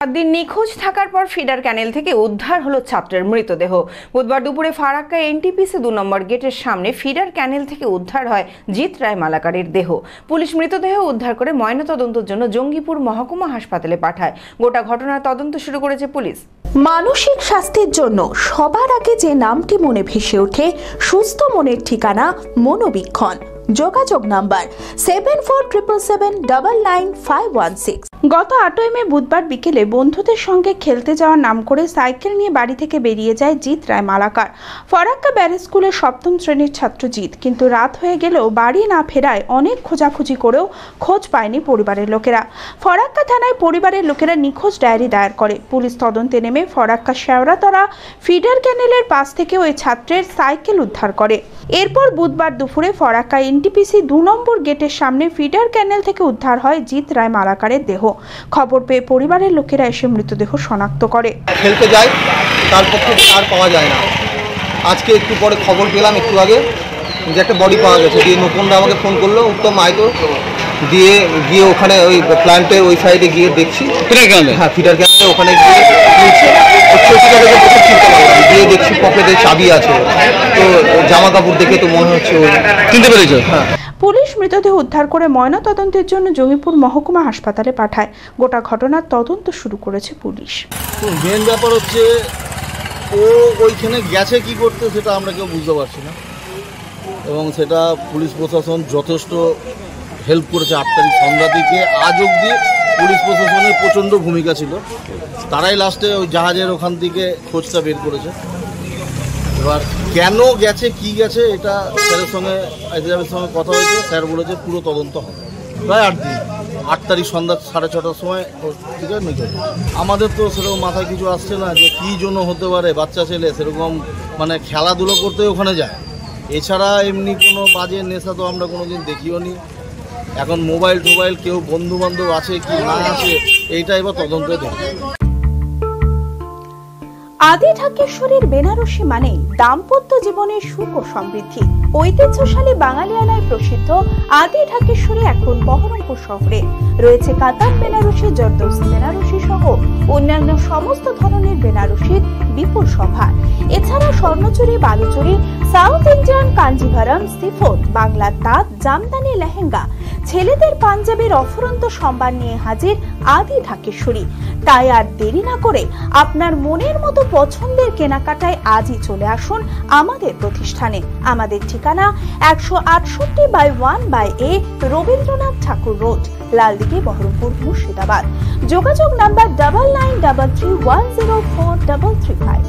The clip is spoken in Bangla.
দিন নিখোঁজ থাকার পর ফিডার ক্যানেল থেকে উদ্ধার হলো ছাত্রের মৃতদেহ। বুধবার দুপুরে ফারাক্কা এনটিপিসি 2 নম্বর গেটের সামনে ফিডার ক্যানেল থেকে উদ্ধার হয় জিৎ রায় মালাকারের দেহ। পুলিশ মৃতদেহ উদ্ধার করে ময়নাতদন্তের জন্য জঙ্গিপুর মহকুমা হাসপাতালে পাঠায়। গোটা ঘটনার তদন্ত শুরু করেছে পুলিশ। মানসিক স্বাস্থ্যের জন্য সবার আগে যে নামটি মনে ভেসে ওঠে, সুস্থ মনের ঠিকানা মনোবীক্ষণ। যোগাযোগ নাম্বার 7477799516। গত 8 মে বুধবার বিকেলে বন্ধুদের সঙ্গে খেলতে যাওয়ার নাম করে সাইকেল নিয়ে বাড়ি থেকে বেরিয়ে যায় জিৎ রায় মালাকার। ফারাক্কা ব্যারেজ স্কুলের 7ম শ্রেণীর ছাত্র জিৎ, কিন্তু রাত হয়ে গেলেও বাড়ি না ফেরায় অনেক খোঁজাখুঁজি করেও খোঁজ পায়নি পরিবারের লোকেরা। ফারাক্কা থানায় পরিবারের লোকেরা নিখোঁজ ডায়েরি দায়ের করে। পুলিশ তদন্তে নেমে ফারাক্কা শেওড়াতলা ফিডার ক্যানেলের পাশ থেকে ওই ছাত্রের সাইকেল উদ্ধার করে। এরপর বুধবার দুপুরে ফারাক্কা এনটিপিসি 2 নম্বর গেটের সামনে ফিডার ক্যানেল থেকে উদ্ধার হয় জিৎ রায় মালাকারের দেহ। খবর পেয়ে পরিবারের লোকেরা এসে মৃতদেহ শনাক্ত করে। খেলতে যায়, তার পক্ষে আর পাওয়া যায় না। আজকে একটু পরে খবর পেলাম, একটু আগে, যে একটা বডি পাওয়া গেছে। দিয়ে নতুনরা আমাকে ফোন করলো, উত্তম মাইতো, দিয়ে গিয়ে ওখানে ওই প্ল্যান্টের ওই সাইডে গিয়ে দেখছি, হ্যাঁ ফিডার ক্যানেলে ওখানে গিয়ে দিয়ে দেখছি পকেটে চাবি আছে, তো জামা কাপড় দেখে তো মনে হচ্ছে চিনতে পেরেছো। হ্যাঁ, পুলিশ মৃতদেহ উদ্ধার করে ময়নাতদন্তের জন্য জঙ্গিপুর মহকুমা হাসপাতালে পাঠায়। গোটা ঘটনার তদন্ত শুরু করেছে পুলিশ। মেন ব্যাপার হচ্ছে ও ওইখানে গেছে কি করতে সেটা আমরা কেউ বুঝতে পারছি না, এবং সেটা পুলিশ প্রশাসন যথেষ্ট হেল্প করেছে। 8 তারিখ সন্ধ্যা থেকে আজ অবধি পুলিশ প্রশাসনের প্রচণ্ড ভূমিকা ছিল। তারাই লাস্টে ওই জাহাজের ওখান থেকে খোঁজটা বের করেছে। এবার কেন গেছে কি গেছে এটা স্যারের সঙ্গে আইজিএমের সঙ্গে কথা হয়েছে। স্যার বলেছে পুরো তদন্ত হবে। প্রায় 8 দিন, 8 তারিখ সন্ধ্যা 6:30টার সময় ঠিক আছে নিখোঁজ। আমাদের তো সেরকম মাথায় কিছু আসছে না যে কী জন্য হতে পারে। বাচ্চা ছেলে সেরকম মানে খেলাধুলো করতে ওখানে যায়, এছাড়া এমনি কোনো বাজে নেশা তো আমরা কোনোদিন দেখিও নি। এখন মোবাইল টোবাইল কেউ বন্ধু বান্ধব আছে কি না আছে এইটা এবার তদন্তে দেখবে। আদি ঢাকেশ্বরীর বেনারসি মানে দাম্পত্য জীবনের সুখ ও সমৃদ্ধি। ঐতিহ্যশালী বাঙালিয়ানায় প্রসিদ্ধ আদি ঢাকেশ্বরী এখন বহরমপুর শহরে রয়েছে। কাতার বেনারসি, জর্দৌসি বেনারসি সহ অন্যান্য সমস্ত ধরনের বেনারসির বিপুল সম্ভার। এছাড়া Swarnachuri, Baluchari, south Indian Kanjivaram, chiffon, বাংলার তাঁত, জামদানি, লেহেঙ্গা, ছেলেদের পাঞ্জাবির অফুরন্ত সম্ভার নিয়ে হাজির আদি ঢাকেশ্বরী। তাই আর দেরি না করে আপনার মনের মতো পছন্দের কেনাকাটায় আজই চলে আসুন আমাদের প্রতিষ্ঠানে। আমাদের ঠিকানা 168/1/A রবীন্দ্রনাথ ঠাকুর রোড, লালদিঘি, বহরমপুর, মুর্শিদাবাদ। যোগাযোগ নাম্বার 9933104335।